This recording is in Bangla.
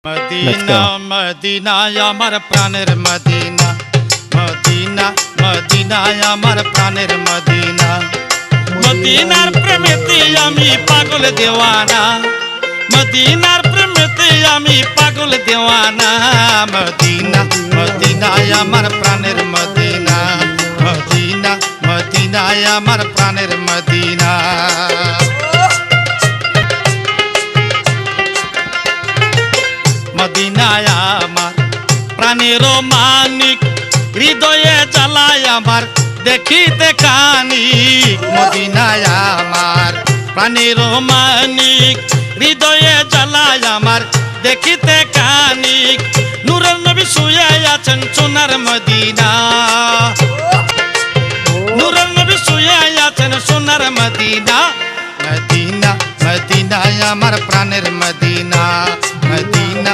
মদিনা মদিনায় আমার প্রাণের মদিনা, মদিনা মদিনায় আমার প্রাণের মদিনা। মদিনার প্রেমেতে আমি পাগল দেওয়ানা, মদিনার প্রেমেতে আমি পাগল দেওয়ানা। মদিনা মদিনায় আমার প্রাণের মদিনা, মদিনা মদিনায় আমার প্রাণের মদিনা। মদিনায় আমার প্রাণের মানিক, হৃদয়ে জ্বালায় আমার দেখিতে কানিক। মদিনায় আমার প্রাণের মানিক, হৃদয়ে জ্বালায় আমার দেখিতে কানিক। নূরের নবী শুয়ে আছেন সোনার মদিনা, নূরের নবী শুয়ে আছেন সোনার মদিনা। মদিনা মদিনায় আমার প্রাণের মদিনা, মদিনা